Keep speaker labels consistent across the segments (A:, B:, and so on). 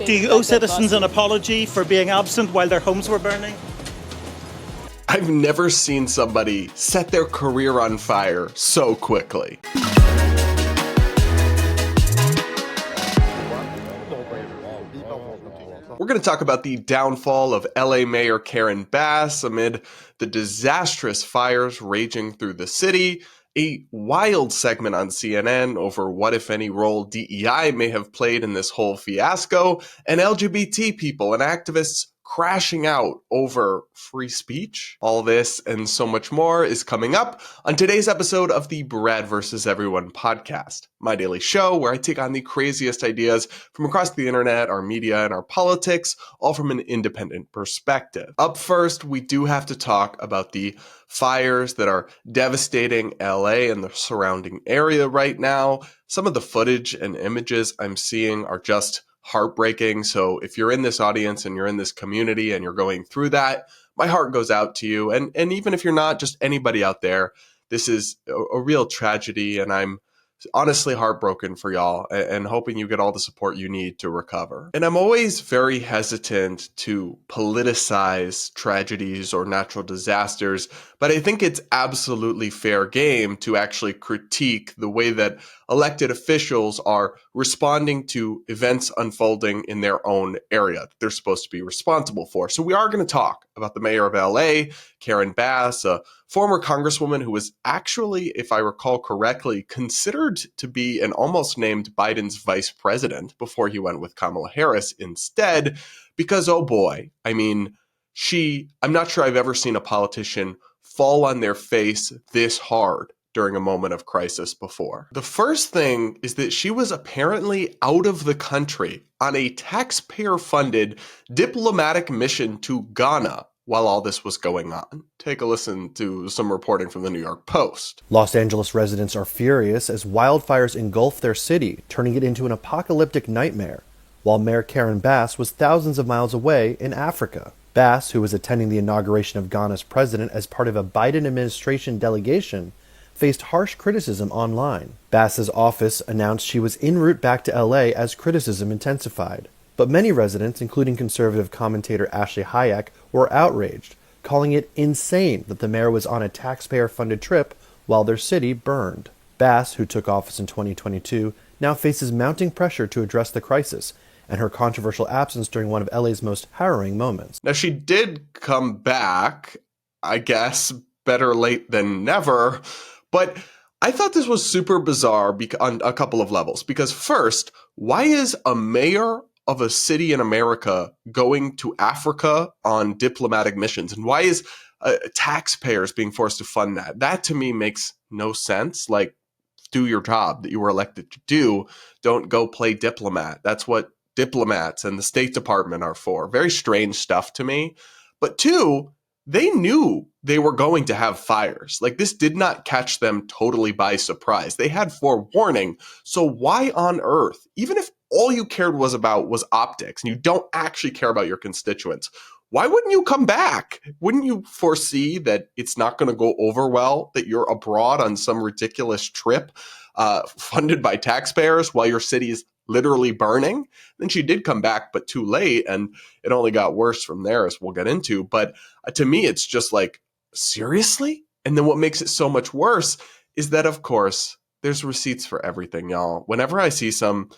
A: Do you owe citizens an apology for being absent while their homes were burning?
B: I've never seen somebody set their career on fire so quickly. We're going to talk about the downfall of LA Mayor Karen Bass amid the disastrous fires raging through the city, a wild segment on CNN over what, if any, role DEI may have played in this whole fiasco, and LGBT people and activists crashing out over free speech. All this and so much more is coming up on today's episode of the Brad vs. Everyone podcast, my daily show where I take on the craziest ideas from across the internet, our media, and our politics, all from an independent perspective. Up first, we do have to talk about the fires that are devastating LA and the surrounding area right now. Some of the footage and images I'm seeing are just heartbreaking. So if you're in this audience and you're in this community and you're going through that, my heart goes out to you. And even if you're not, just anybody out there, this is a real tragedy. And I'm honestly heartbroken for y'all and hoping you get all the support you need to recover. And I'm always very hesitant to politicize tragedies or natural disasters, but I think it's absolutely fair game to actually critique the way that elected officials are responding to events unfolding in their own area that they're supposed to be responsible for. So we are going to talk about the mayor of LA, Karen Bass, a former congresswoman who was actually, if I recall correctly, considered to be and almost named Biden's vice president before he went with Kamala Harris instead, because, oh boy, I mean, I'm not sure I've ever seen a politician fall on their face this hard during a moment of crisis before. The first thing is that she was apparently out of the country on a taxpayer-funded diplomatic mission to Ghana while all this was going on. Take a listen to some reporting from the New York Post.
C: Los Angeles residents are furious as wildfires engulf their city, turning it into an apocalyptic nightmare, while Mayor Karen Bass was thousands of miles away in Africa. Bass, who was attending the inauguration of Ghana's president as part of a Biden administration delegation, faced harsh criticism online. Bass's office announced she was en route back to LA as criticism intensified. But many residents, including conservative commentator Ashley Hayek, were outraged, calling it insane that the mayor was on a taxpayer-funded trip while their city burned. Bass, who took office in 2022, now faces mounting pressure to address the crisis and her controversial absence during one of LA's most harrowing moments.
B: Now, she did come back, I guess, better late than never, but I thought this was super bizarre on a couple of levels. Because first, why is a mayor of a city in America going to Africa on diplomatic missions? And why is taxpayers being forced to fund that? That to me makes no sense. Like, do your job that you were elected to do. Don't go play diplomat. That's what diplomats and the State Department are for. Very strange stuff to me. But two, they knew they were going to have fires. Like, this did not catch them totally by surprise. They had forewarning. So why on earth, even if all you cared was optics and you don't actually care about your constituents, why wouldn't you come back? Wouldn't you foresee that it's not going to go over well, that you're abroad on some ridiculous trip funded by taxpayers while your city is literally burning? Then she did come back, but too late, and it only got worse from there, as we'll get into. But to me, it's just like, seriously? And then what makes it so much worse is that, of course, there's receipts for everything, y'all. Whenever I see some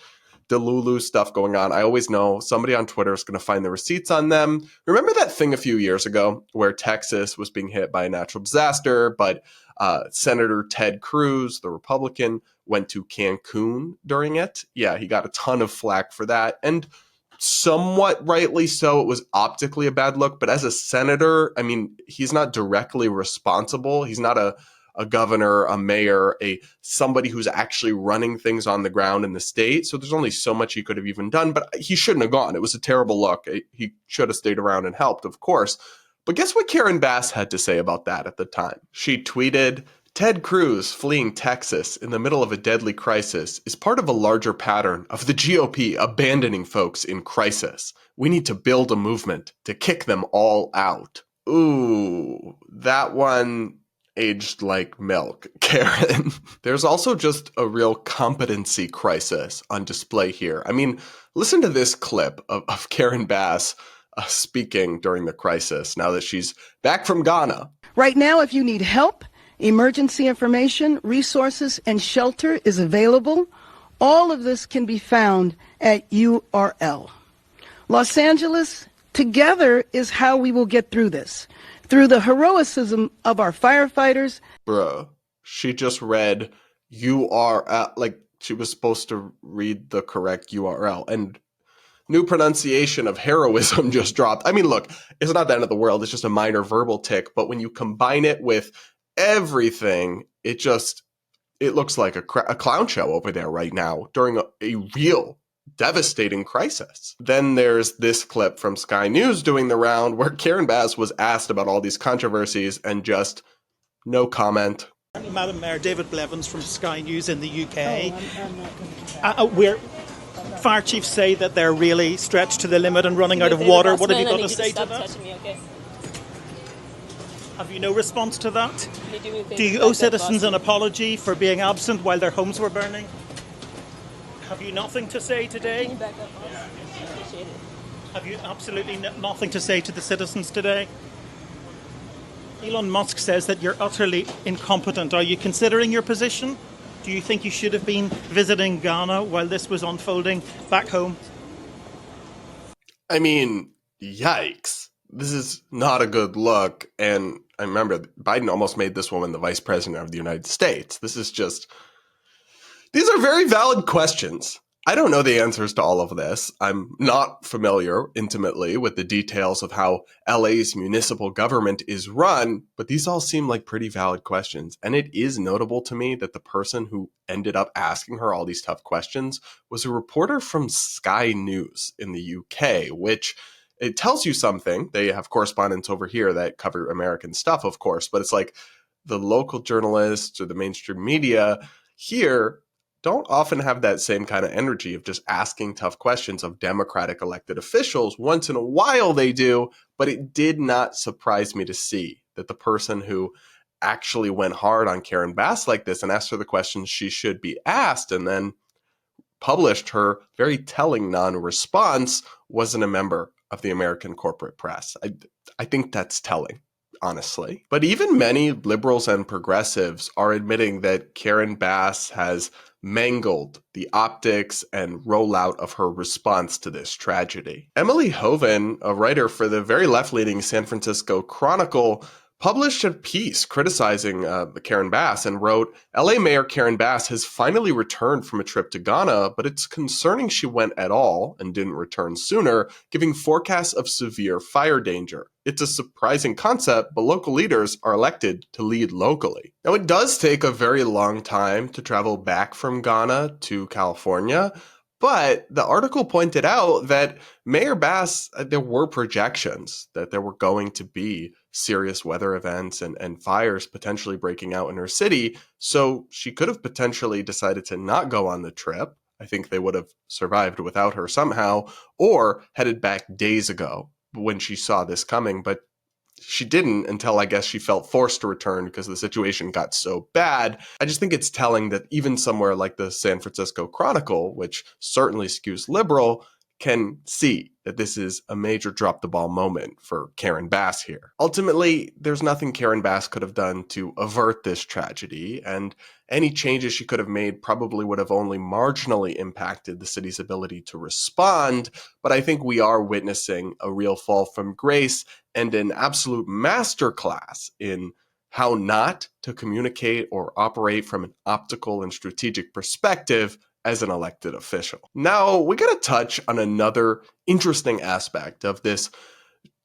B: Delulu stuff going on, I always know somebody on Twitter is going to find the receipts on them. Remember that thing a few years ago where Texas was being hit by a natural disaster, but Senator Ted Cruz, the Republican, went to Cancun during it? Yeah, he got a ton of flack for that. And somewhat rightly so, it was optically a bad look. But as a senator, I mean, he's not directly responsible. He's not a governor, a mayor, somebody who's actually running things on the ground in the state. So there's only so much he could have even done, but he shouldn't have gone. It was a terrible look. He should have stayed around and helped, of course. But guess what Karen Bass had to say about that at the time? She tweeted, "Ted Cruz fleeing Texas in the middle of a deadly crisis is part of a larger pattern of the GOP abandoning folks in crisis. We need to build a movement to kick them all out." Ooh, that one aged like milk, Karen. There's also just a real competency crisis on display here. I mean, Listen to this clip of Karen Bass speaking during the crisis now that she's back from Ghana.
D: Right now, if you need help, emergency information, resources, and shelter is available. All of this can be found at URL. Los Angeles, together is how we will get through this. Through the heroism of our firefighters.
B: Bruh, she just read URL, like she was supposed to read the correct URL. And new pronunciation of heroism just dropped. I mean, look, it's not the end of the world. It's just a minor verbal tick. But when you combine it with everything, it looks like a clown show over there right now during a real devastating crisis. Then there's this clip from Sky News doing the round where Karen Bass was asked about all these controversies and just no comment.
A: Madam Mayor, David Blevins from Sky News in the UK.
D: I'm not going to do that.
A: We're fire chiefs say that they're really stretched to the limit and running out of water. What have you got to say to that?
E: Me, okay?
A: Have you no response to that? Do you owe citizens an apology for being absent while their homes were burning? Have you nothing to say today?
E: Can you back up? I appreciate it.
A: Have you absolutely nothing to say to the citizens today? Elon Musk says that you're utterly incompetent. Are you considering your position? Do you think you should have been visiting Ghana while this was unfolding back home?
B: I mean, yikes. This is not a good look. And I remember Biden almost made this woman the vice president of the United States. These are very valid questions. I don't know the answers to all of this. I'm not familiar intimately with the details of how LA's municipal government is run, but these all seem like pretty valid questions. And it is notable to me that the person who ended up asking her all these tough questions was a reporter from Sky News in the UK, which it tells you something. They have correspondents over here that cover American stuff, of course, but it's like the local journalists or the mainstream media here don't often have that same kind of energy of just asking tough questions of Democratic elected officials. Once in a while they do, but it did not surprise me to see that the person who actually went hard on Karen Bass like this and asked her the questions she should be asked and then published her very telling non-response wasn't a member of the American corporate press. I think that's telling, honestly. But even many liberals and progressives are admitting that Karen Bass has mangled the optics and rollout of her response to this tragedy. Emily Hoven, a writer for the very left-leaning San Francisco Chronicle, published a piece criticizing Karen Bass and wrote, LA Mayor Karen Bass has finally returned from a trip to Ghana, but it's concerning she went at all and didn't return sooner, giving forecasts of severe fire danger. It's a surprising concept, but local leaders are elected to lead locally. Now, it does take a very long time to travel back from Ghana to California, but the article pointed out that Mayor Bass, there were projections that there were going to be serious weather events and fires potentially breaking out in her city. So she could have potentially decided to not go on the trip. I think they would have survived without her somehow, or headed back days ago when she saw this coming. But she didn't until I guess she felt forced to return because the situation got so bad. I just think it's telling that even somewhere like the San Francisco Chronicle, which certainly skews liberal, can see that this is a major drop the ball moment for Karen Bass here. Ultimately, there's nothing Karen Bass could have done to avert this tragedy, and any changes she could have made probably would have only marginally impacted the city's ability to respond. But I think we are witnessing a real fall from grace and an absolute masterclass in how not to communicate or operate from an optical and strategic perspective as an elected official. Now, we got to touch on another interesting aspect of this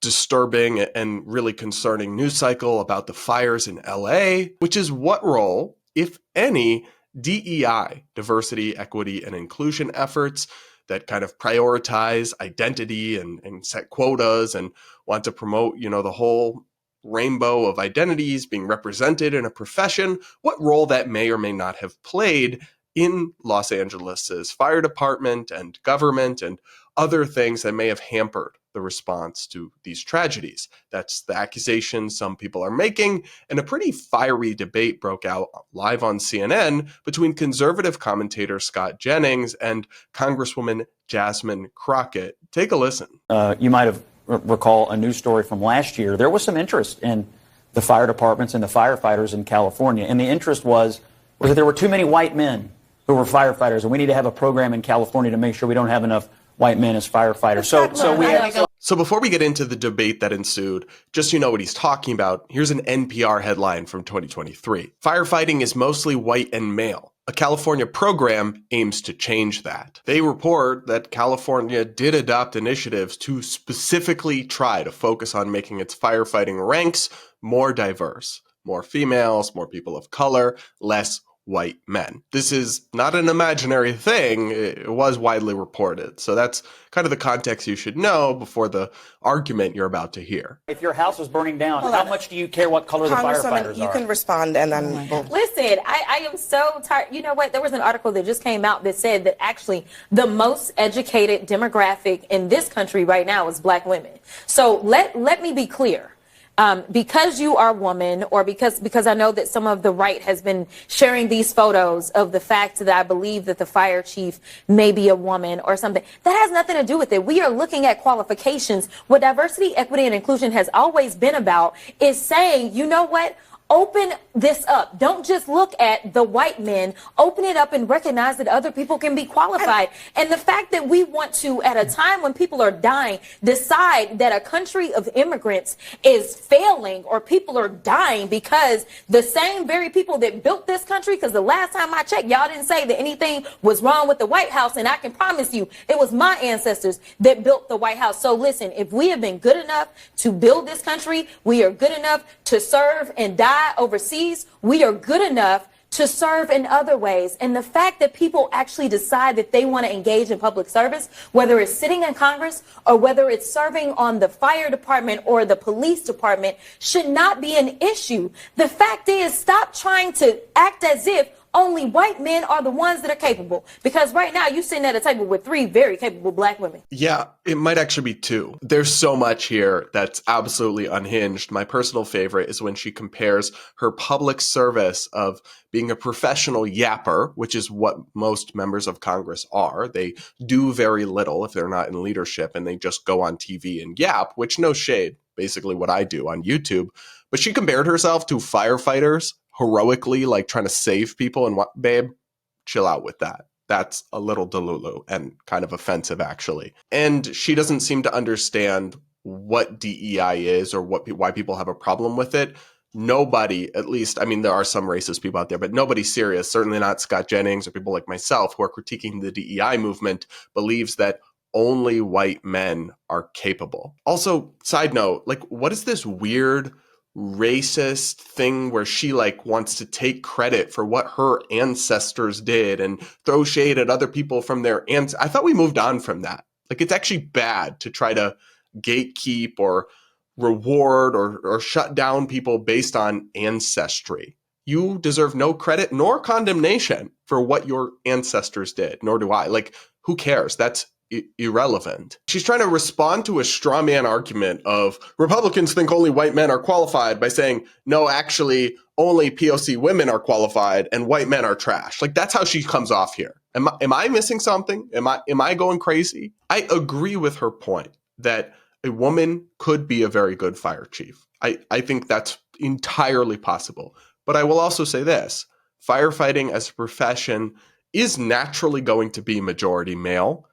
B: disturbing and really concerning news cycle about the fires in LA, which is what role, if any, DEI, diversity, equity, and inclusion efforts that kind of prioritize identity and set quotas and want to promote, the whole rainbow of identities being represented in a profession, what role that may or may not have played in Los Angeles's fire department and government and other things that may have hampered the the response to these tragedies. That's the accusation some people are making, and a pretty fiery debate broke out live on CNN between conservative commentator Scott Jennings and Congresswoman Jasmine Crockett. Take a listen.
F: You might have recall a news story from last year. There was some interest in the fire departments and the firefighters in California, and the interest was that there were too many white men who were firefighters, and we need to have a program in California to make sure we don't have enough white men as firefighters.
B: So before we get into the debate that ensued, just so you know what he's talking about, here's an NPR headline from 2023. Firefighting is mostly white and male. A California program aims to change that. They report that California did adopt initiatives to specifically try to focus on making its firefighting ranks more diverse, more females, more people of color, less white men. This is not an imaginary thing. It was widely reported. So that's kind of the context you should know before the argument you're about to hear.
F: If your house is burning down, how much do you care what color the firefighters are?
G: You can respond and then
E: Listen, I am so tired. You know what? There was an article that just came out that said that actually the most educated demographic in this country right now is black women. So let me be clear. Because you are a woman, or because I know that some of the right has been sharing these photos of the fact that I believe that the fire chief may be a woman or something, that has nothing to do with it. We are looking at qualifications. What diversity, equity, and inclusion has always been about is saying, you know what? Open this up. Don't just look at the white men. Open it up and recognize that other people can be qualified. And the fact that we want to, at a time when people are dying, decide that a country of immigrants is failing or people are dying because the same very people that built this country, because the last time I checked, y'all didn't say that anything was wrong with the White House. And I can promise you, it was my ancestors that built the White House. So listen, if we have been good enough to build this country, we are good enough to serve and die overseas, we are good enough to serve in other ways. And the fact that people actually decide that they want to engage in public service, whether it's sitting in Congress or whether it's serving on the fire department or the police department, should not be an issue. The fact is, stop trying to act as if only white men are the ones that are capable. Because right now you're sitting at a table with 3 very capable black women.
B: Yeah, it might actually be 2. There's so much here that's absolutely unhinged. My personal favorite is when she compares her public service of being a professional yapper, which is what most members of Congress are. They do very little if they're not in leadership, and they just go on TV and yap, which, no shade, basically what I do on YouTube. But she compared herself to firefighters heroically, like trying to save people, and what, babe, chill out with that. That's a little delulu and kind of offensive, actually. And she doesn't seem to understand what DEI is or why people have a problem with it. Nobody, at least, I mean, there are some racist people out there, but nobody serious, certainly not Scott Jennings or people like myself who are critiquing the DEI movement, believes that only white men are capable. Also, side note, like, what is this weird racist thing where she wants to take credit for what her ancestors did and throw shade at other people from their I thought we moved on from that. Like, it's actually bad to try to gatekeep or reward or shut down people based on ancestry. You deserve no credit nor condemnation for what your ancestors did, nor do I. Like, who cares? That's irrelevant. She's trying to respond to a straw man argument of Republicans think only white men are qualified by saying, no, actually, only POC women are qualified and white men are trash. Like, that's how she comes off here. Am I missing something? Am I going crazy? I agree with her point that a woman could be a very good fire chief. I think that's entirely possible. But I will also say this: firefighting as a profession is naturally going to be majority male.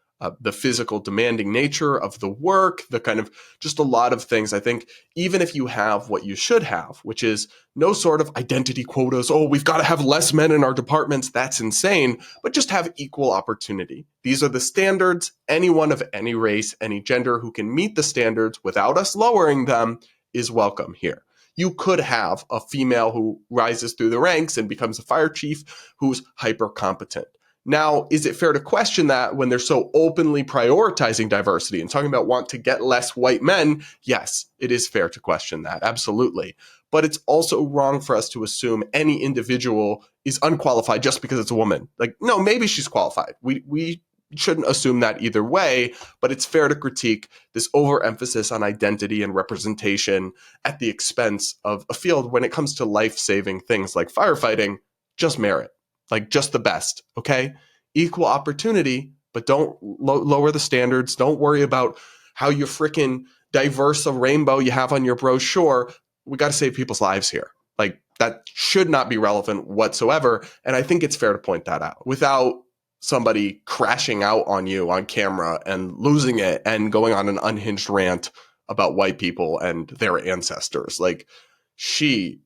B: The physical demanding nature of the work, the kind of just a lot of things. I think even if you have what you should have, which is no sort of identity quotas, oh, we've got to have less men in our departments, that's insane, but just have equal opportunity. These are the standards. Anyone of any race, any gender who can meet the standards without us lowering them is welcome here. You could have a female who rises through the ranks and becomes a fire chief who's hyper competent. Now, is it fair to question that when they're so openly prioritizing diversity and talking about want to get less white men? Yes, it is fair to question that, absolutely. But it's also wrong for us to assume any individual is unqualified just because it's a woman. Like, no, maybe she's qualified. We shouldn't assume that either way, but it's fair to critique this overemphasis on identity and representation at the expense of a field when it comes to life-saving things like firefighting. Just merit, like just the best, okay? Equal opportunity, but don't lower the standards. Don't worry about how you frickin' diverse a rainbow you have on your brochure. We got to save people's lives here. Like, that should not be relevant whatsoever. And I think it's fair to point that out without somebody crashing out on you on camera and losing it and going on an unhinged rant about white people and their ancestors. Like, she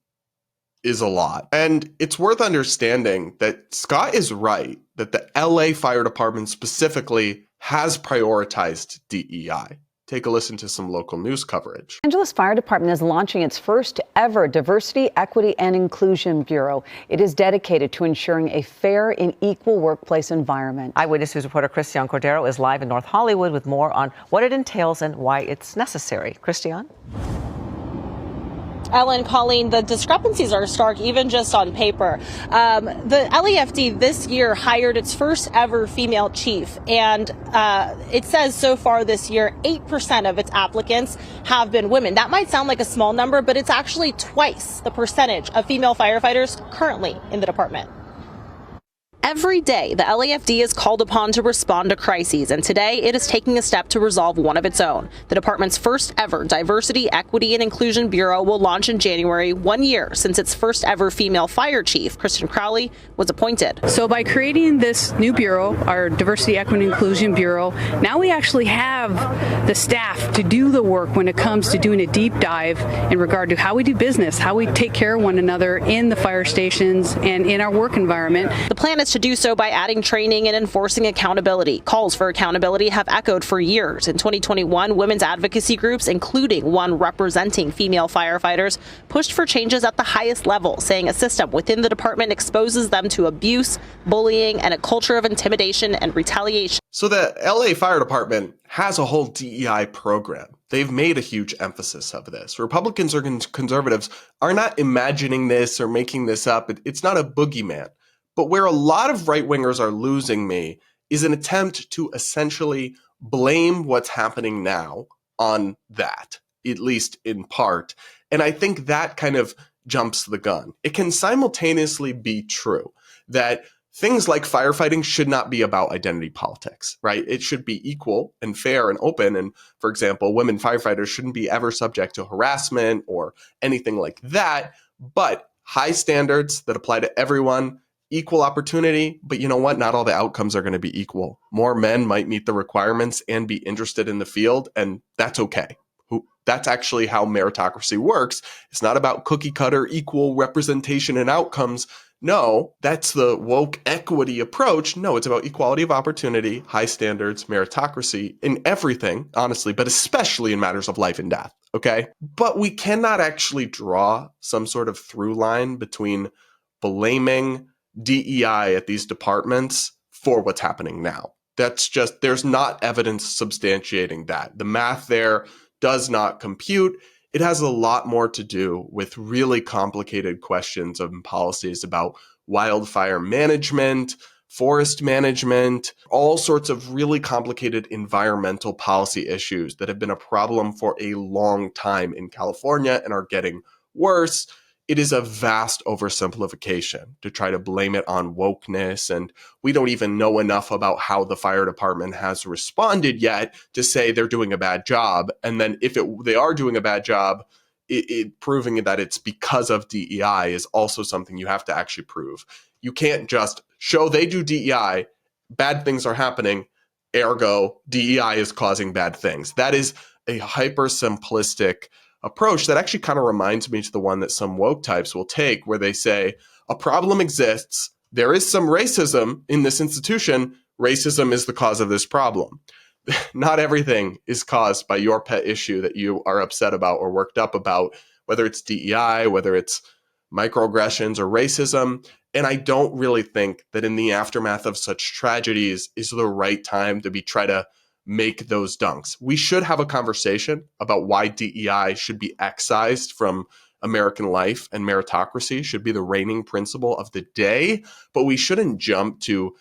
B: is a lot. And it's worth understanding that Scott is right that the LA Fire Department specifically has prioritized DEI. Take a listen to some local news coverage.
G: Los Angeles Fire Department is launching its first ever Diversity, Equity, and Inclusion Bureau. It is dedicated to ensuring a fair and equal workplace environment.
H: Eyewitness News reporter Christian Cordero is live in North Hollywood with more on what it entails and why it's necessary. Christian?
I: Ellen, Colleen, the discrepancies are stark, even just on paper. The LAFD this year hired its first ever female chief, and it says so far this year, 8% of its applicants have been women. That might sound like a small number, but it's actually twice the percentage of female firefighters currently in the department. Every day, the LAFD is called upon to respond to crises, and today it is taking a step to resolve one of its own. The department's first ever Diversity, Equity, and Inclusion Bureau will launch in January, 1 year since its first ever female fire chief, Kristen Crowley, was appointed.
J: So by creating this new bureau, our Diversity, Equity, and Inclusion Bureau, now we actually have the staff to do the work when it comes to doing a deep dive in regard to how we do business, how we take care of one another in the fire stations and in our work environment.
I: The plan is to do so by adding training and enforcing accountability. Calls for accountability have echoed for years. In 2021, women's advocacy groups, including one representing female firefighters, pushed for changes at the highest level, saying a system within the department exposes them to abuse, bullying, and a culture of intimidation and retaliation.
B: So the LA Fire Department has a whole DEI program. They've made a huge emphasis of this. Republicans or conservatives are not imagining this or making this up. It's not a boogeyman. But where a lot of right-wingers are losing me is an attempt to essentially blame what's happening now on that, at least in part. And I think that kind of jumps the gun. It can simultaneously be true that things like firefighting should not be about identity politics, right? It should be equal and fair and open. And for example, women firefighters shouldn't be ever subject to harassment or anything like that. But high standards that apply to everyone, equal opportunity, but you know what? Not all the outcomes are going to be equal. More men might meet the requirements and be interested in the field, and that's okay. That's actually how meritocracy works. It's not about cookie cutter equal representation and outcomes. No, that's the woke equity approach. No, it's about equality of opportunity, high standards, meritocracy in everything, honestly, but especially in matters of life and death, okay? But we cannot actually draw some sort of through line between blaming DEI at these departments for what's happening now. That's just, there's not evidence substantiating that. The math there does not compute. It has a lot more to do with really complicated questions and policies about wildfire management, forest management, all sorts of really complicated environmental policy issues that have been a problem for a long time in California and are getting worse. It is a vast oversimplification to try to blame it on wokeness, and we don't even know enough about how the fire department has responded yet to say they're doing a bad job. And then if they are doing a bad job, proving that it's because of DEI is also something you have to actually prove. You can't just show they do DEI, bad things are happening, ergo DEI is causing bad things. That is a hyper simplistic approach that actually kind of reminds me to the one that some woke types will take, where they say a problem exists, there is some racism in this institution, racism is the cause of this problem. Not everything is caused by your pet issue that you are upset about or worked up about, whether it's DEI, whether it's microaggressions or racism. And I don't really think that in the aftermath of such tragedies is the right time to try to make those dunks. We should have a conversation about why DEI should be excised from American life and meritocracy should be the reigning principle of the day, but we shouldn't jump to,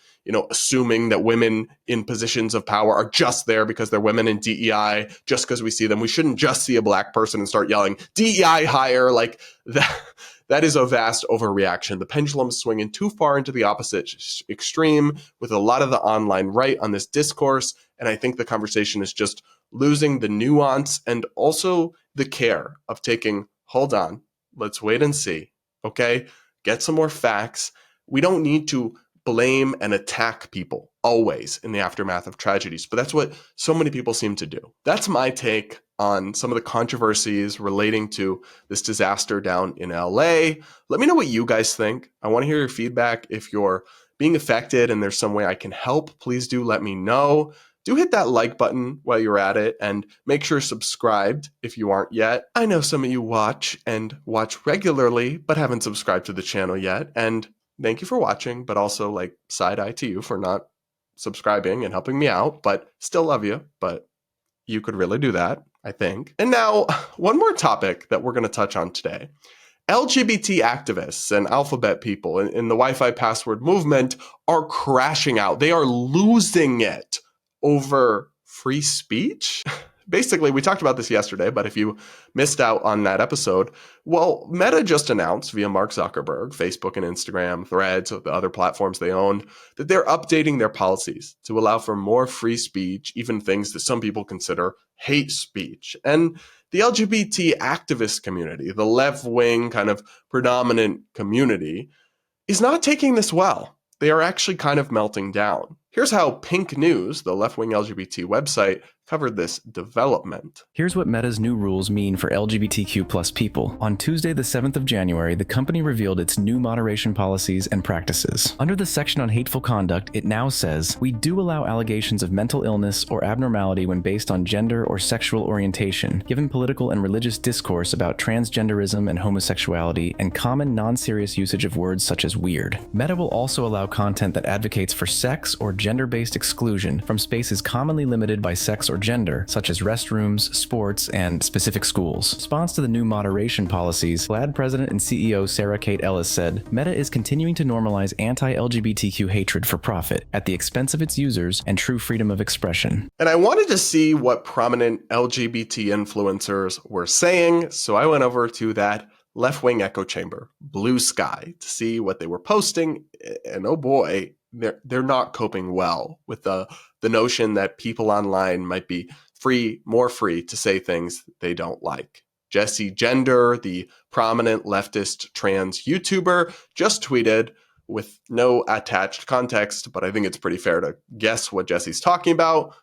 B: assuming that women in positions of power are just there because they're women in DEI, just because we see them. We shouldn't just see a black person and start yelling, DEI hire, like that. That is a vast overreaction. The pendulum is swinging too far into the opposite extreme with a lot of the online right on this discourse. And I think the conversation is just losing the nuance and also the care of taking, hold on, let's wait and see. Okay, get some more facts. We don't need to blame and attack people always in the aftermath of tragedies, but that's what so many people seem to do. That's my take on some of the controversies relating to this disaster down in LA. Let me know what you guys think. I want to hear your feedback. If you're being affected and there's some way I can help, please do let me know. Do hit that like button while you're at it and make sure you're subscribed if you aren't yet. I know some of you watch regularly but haven't subscribed to the channel yet, and thank you for watching, but also like side eye to you for not subscribing and helping me out, but still love you, but you could really do that, I think. And now, one more topic that we're going to touch on today. LGBT activists and alphabet people in the Wi-Fi password movement are crashing out. They are losing it over free speech. Basically, we talked about this yesterday, but if you missed out on that episode, well, Meta just announced via Mark Zuckerberg, Facebook and Instagram, Threads, the other platforms they own, that they're updating their policies to allow for more free speech, even things that some people consider hate speech. And the LGBT activist community, the left-wing kind of predominant community, is not taking this well. They are actually kind of melting down. Here's how Pink News, the left-wing LGBT website, covered this development.
K: Here's what Meta's new rules mean for LGBTQ+ people. On Tuesday, the 7th of January, the company revealed its new moderation policies and practices. Under the section on hateful conduct, it now says, "We do allow allegations of mental illness or abnormality when based on gender or sexual orientation, given political and religious discourse about transgenderism and homosexuality, and common non-serious usage of words such as weird." Meta will also allow content that advocates for sex or gender-based exclusion from spaces commonly limited by sex or gender, such as restrooms, sports, and specific schools. In response to the new moderation policies, GLAAD President and CEO Sarah Kate Ellis said, "Meta is continuing to normalize anti-LGBTQ hatred for profit at the expense of its users and true freedom of expression."
B: And I wanted to see what prominent LGBT influencers were saying, so I went over to that left-wing echo chamber, Blue Sky, to see what they were posting, and oh boy, they're not coping well with the notion that people online might be more free to say things they don't like. Jessie Gender, the prominent leftist trans YouTuber, just tweeted with no attached context, but I think it's pretty fair to guess what Jessie's talking about.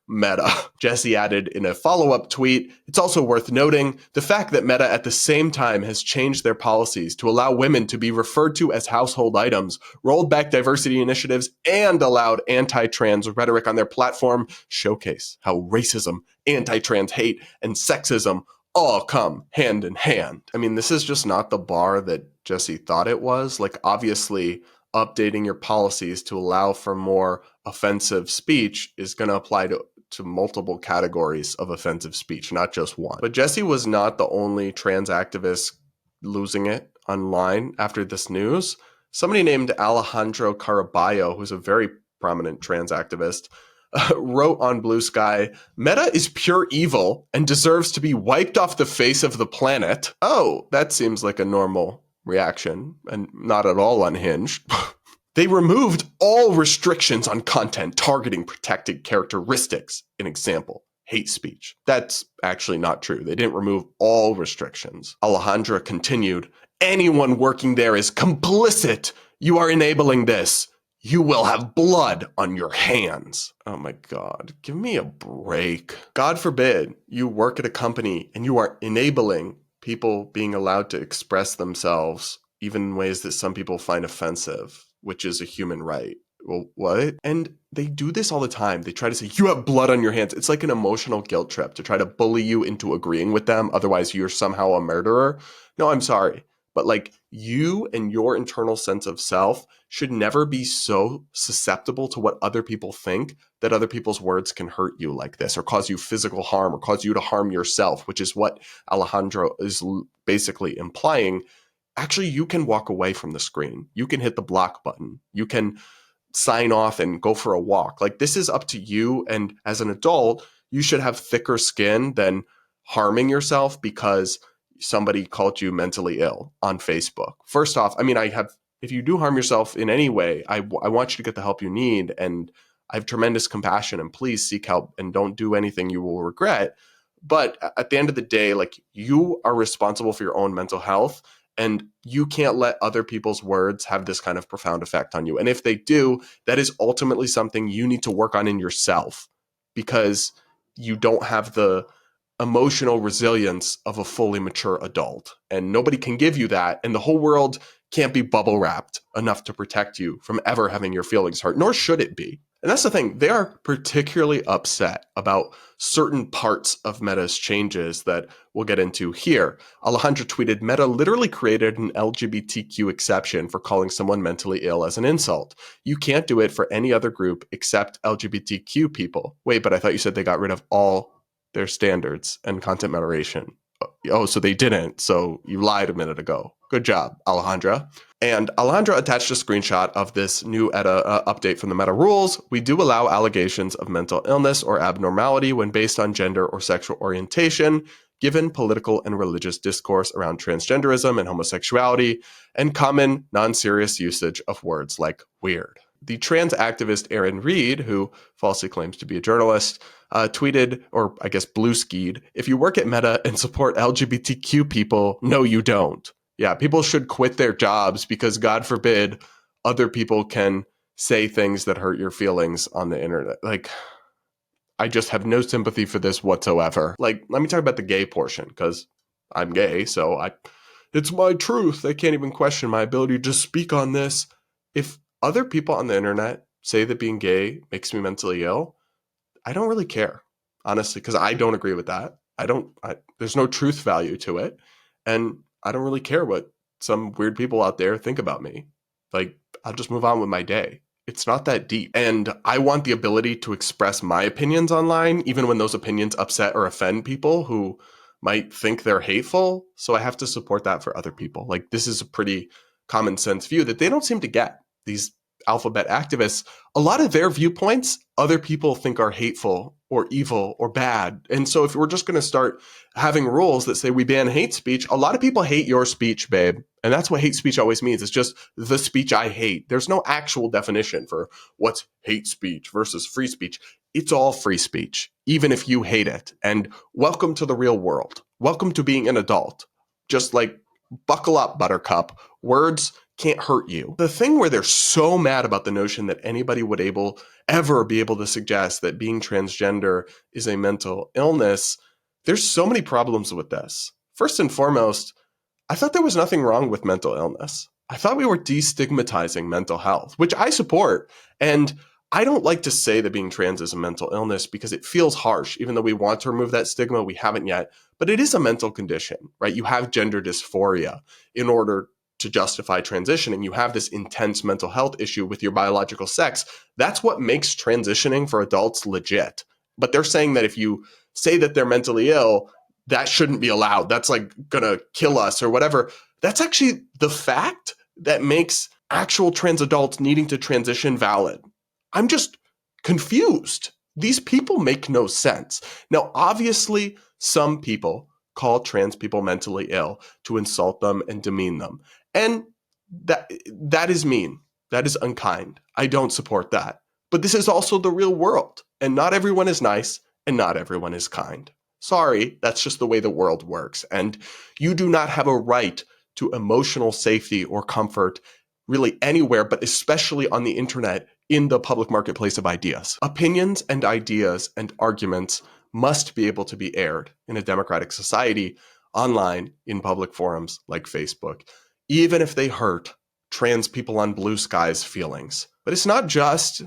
B: Meta. Jessie added in a follow-up tweet, "It's also worth noting the fact that Meta at the same time has changed their policies to allow women to be referred to as household items, rolled back diversity initiatives, and allowed anti-trans rhetoric on their platform showcase how racism, anti-trans hate, and sexism all come hand in hand." I mean, this is just not the bar that Jessie thought it was. Like, obviously, updating your policies to allow for more offensive speech is going to apply to multiple categories of offensive speech, not just one. But Jessie was not the only trans activist losing it online after this news. Somebody named Alejandro Caraballo, who's a very prominent trans activist, wrote on Blue Sky, "Meta is pure evil and deserves to be wiped off the face of the planet." Oh, that seems like a normal reaction and not at all unhinged. They removed all restrictions on content targeting protected characteristics. An example, hate speech. That's actually not true. They didn't remove all restrictions. Alejandra continued, "Anyone working there is complicit. You are enabling this. You will have blood on your hands." Oh my God, give me a break. God forbid you work at a company and you are enabling people being allowed to express themselves, even in ways that some people find offensive, which is a human right. Well, what? And they do this all the time. They try to say, "You have blood on your hands." It's like an emotional guilt trip to try to bully you into agreeing with them. Otherwise, you're somehow a murderer. No, I'm sorry. But like, you and your internal sense of self should never be so susceptible to what other people think that other people's words can hurt you like this or cause you physical harm or cause you to harm yourself, which is what Alejandro is basically implying. Actually, you can walk away from the screen. You can hit the block button. You can sign off and go for a walk. Like, this is up to you. And as an adult, you should have thicker skin than harming yourself because somebody called you mentally ill on Facebook. First off, I mean, if you do harm yourself in any way, I want you to get the help you need. And I have tremendous compassion, and please seek help and don't do anything you will regret. But at the end of the day, like, you are responsible for your own mental health, and you can't let other people's words have this kind of profound effect on you. And if they do, that is ultimately something you need to work on in yourself, because you don't have the emotional resilience of a fully mature adult. And nobody can give you that. And the whole world can't be bubble wrapped enough to protect you from ever having your feelings hurt, nor should it be. And that's the thing. They are particularly upset about certain parts of Meta's changes that we'll get into here. Alejandra tweeted, Meta literally created an LGBTQ exception for calling someone mentally ill as an insult. You can't do it for any other group except LGBTQ people. Wait, but I thought you said they got rid of all their standards and content moderation. Oh, so they didn't. So you lied a minute ago. Good job, Alejandra. And Alejandra attached a screenshot of this new update from the Meta rules. We do allow allegations of mental illness or abnormality when based on gender or sexual orientation, given political and religious discourse around transgenderism and homosexuality, and common non-serious usage of words like weird. The trans activist Erin Reed, who falsely claims to be a journalist, tweeted, or I guess blue skied, if you work at Meta and support LGBTQ people, no, you don't. Yeah, people should quit their jobs because, God forbid, other people can say things that hurt your feelings on the internet. Like, I just have no sympathy for this whatsoever. Like, let me talk about the gay portion, because I'm gay, so it's my truth. They can't even question my ability to speak on this. If other people on the internet say that being gay makes me mentally ill, I don't really care, honestly, because I don't agree with that. There's no truth value to it. And I don't really care what some weird people out there think about me. Like, I'll just move on with my day. It's not that deep. And I want the ability to express my opinions online, even when those opinions upset or offend people who might think they're hateful. So I have to support that for other people. Like, this is a pretty common sense view that they don't seem to get. These alphabet activists, a lot of their viewpoints, other people think are hateful or evil or bad. And so if we're just going to start having rules that say we ban hate speech, a lot of people hate your speech, babe. And that's what hate speech always means. It's just the speech I hate. There's no actual definition for what's hate speech versus free speech. It's all free speech, even if you hate it. And welcome to the real world. Welcome to being an adult. Just like, buckle up, buttercup. Words can't hurt you. The thing where they're so mad about the notion that anybody would ever be able to suggest that being transgender is a mental illness, there's so many problems with this. First and foremost, I thought there was nothing wrong with mental illness. I thought we were destigmatizing mental health, which I support. And I don't like to say that being trans is a mental illness because it feels harsh. Even though we want to remove that stigma, we haven't yet. But it is a mental condition, right? You have gender dysphoria in order to justify transitioning. You have this intense mental health issue with your biological sex. That's what makes transitioning for adults legit. But they're saying that if you say that they're mentally ill, that shouldn't be allowed. That's like gonna kill us or whatever. That's actually the fact that makes actual trans adults needing to transition valid. I'm just confused. These people make no sense. Now, obviously, some people call trans people mentally ill to insult them and demean them. And that is mean. That is unkind. I don't support that. But this is also the real world. And not everyone is nice and not everyone is kind. Sorry, that's just the way the world works. And you do not have a right to emotional safety or comfort really anywhere, but especially on the internet in the public marketplace of ideas. Opinions and ideas and arguments must be able to be aired in a democratic society online in public forums like Facebook, even if they hurt trans people on blue skies' feelings. But it's not just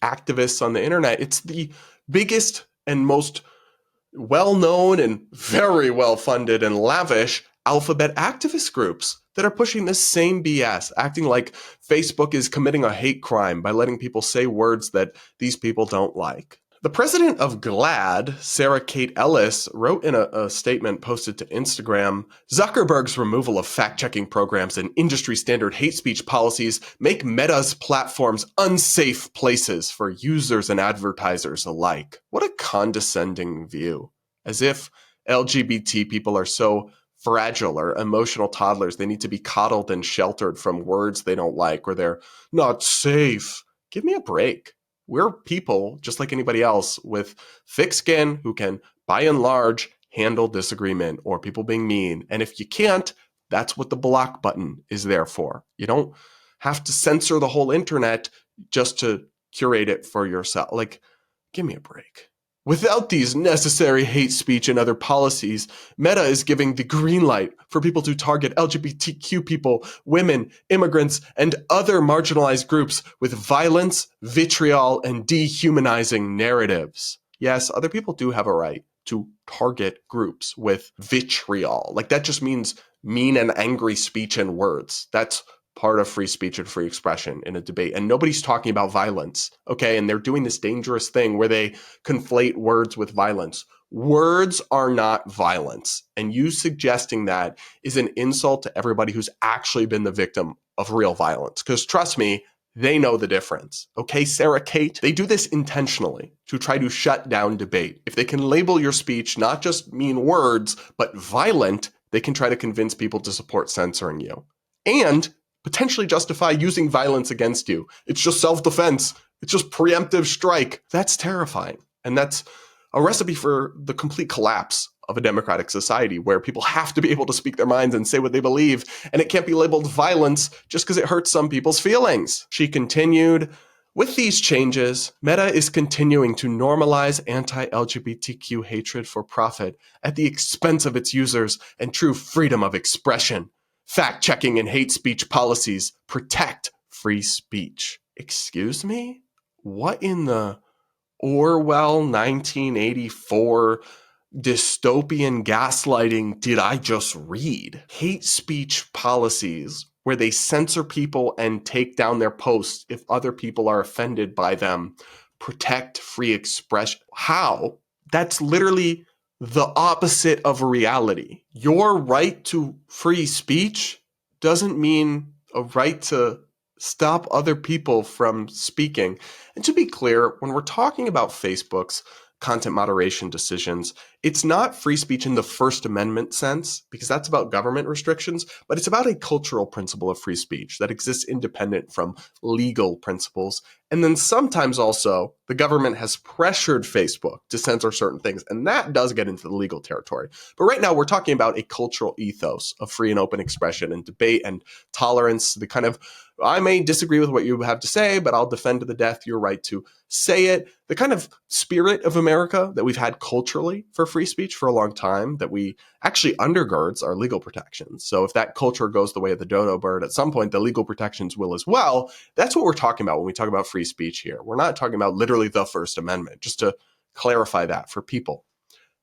B: activists on the internet. It's the biggest and most well-known and very well-funded and lavish alphabet activist groups that are pushing this same BS, acting like Facebook is committing a hate crime by letting people say words that these people don't like. The president of GLAAD, Sarah Kate Ellis, wrote in a statement posted to Instagram, Zuckerberg's removal of fact-checking programs and industry-standard hate speech policies make Meta's platforms unsafe places for users and advertisers alike. What a condescending view. As if LGBT people are so fragile or emotional toddlers, they need to be coddled and sheltered from words they don't like, or they're not safe. Give me a break. We're people, just like anybody else, with thick skin who can, by and large, handle disagreement or people being mean. And if you can't, that's what the block button is there for. You don't have to censor the whole internet just to curate it for yourself. Like, give me a break. Without these necessary hate speech and other policies, Meta is giving the green light for people to target LGBTQ people, women, immigrants, and other marginalized groups with violence, vitriol, and dehumanizing narratives. Yes, other people do have a right to target groups with vitriol. Like, that just means mean and angry speech and words. That's part of free speech and free expression in a debate. And nobody's talking about violence, okay? And they're doing this dangerous thing where they conflate words with violence. Words are not violence. And you suggesting that is an insult to everybody who's actually been the victim of real violence. Because trust me, they know the difference. Okay, Sarah Kate? They do this intentionally to try to shut down debate. If they can label your speech not just mean words, but violent, they can try to convince people to support censoring you. And potentially justify using violence against you. It's just self-defense. It's just preemptive strike. That's terrifying. And that's a recipe for the complete collapse of a democratic society where people have to be able to speak their minds and say what they believe, and it can't be labeled violence just because it hurts some people's feelings. She continued, with these changes, Meta is continuing to normalize anti-LGBTQ hatred for profit at the expense of its users and true freedom of expression. Fact-checking and hate speech policies protect free speech. Excuse me? What in the Orwell 1984 dystopian gaslighting did I just read? Hate speech policies where they censor people and take down their posts if other people are offended by them protect free expression. How? That's literally the opposite of reality. Your right to free speech doesn't mean a right to stop other people from speaking. And to be clear, when we're talking about Facebook's content moderation decisions, it's not free speech in the First Amendment sense, because that's about government restrictions, but it's about a cultural principle of free speech that exists independent from legal principles. And then sometimes also the government has pressured Facebook to censor certain things, and that does get into the legal territory. But right now we're talking about a cultural ethos of free and open expression and debate and tolerance, the kind of, I may disagree with what you have to say, but I'll defend to the death your right to say it. The kind of spirit of America that we've had culturally for free speech for a long time, that we actually undergirds our legal protections. So if that culture goes the way of the dodo bird, at some point the legal protections will as well. That's what we're talking about when we talk about free speech here. We're not talking about literally the First Amendment, just to clarify that for people.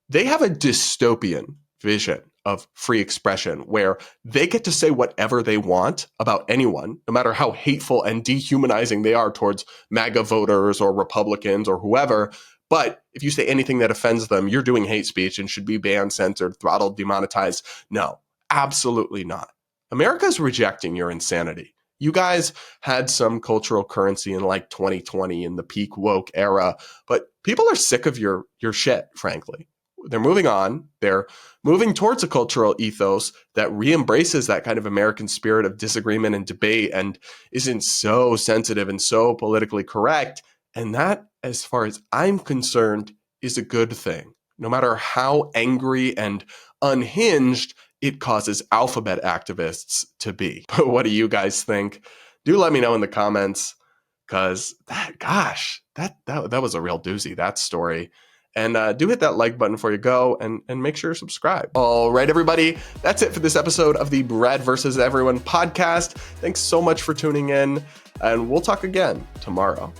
B: They have a dystopian vision of free expression where they get to say whatever they want about anyone, no matter how hateful and dehumanizing they are towards MAGA voters or Republicans or whoever. But if you say anything that offends them, you're doing hate speech and should be banned, censored, throttled, demonetized. No, absolutely not. America is rejecting your insanity. You guys had some cultural currency in like 2020 in the peak woke era, but people are sick of your shit, frankly. They're moving on. They're moving towards a cultural ethos that re-embraces that kind of American spirit of disagreement and debate and isn't so sensitive and so politically correct. And that, as far as I'm concerned, is a good thing. No matter how angry and unhinged it causes alphabet activists to be. But what do you guys think? Do let me know in the comments, because that was a real doozy, that story. And do hit that like button before you go, and make sure you're subscribed. All right, everybody, that's it for this episode of the Brad vs. Everyone podcast. Thanks so much for tuning in, and we'll talk again tomorrow.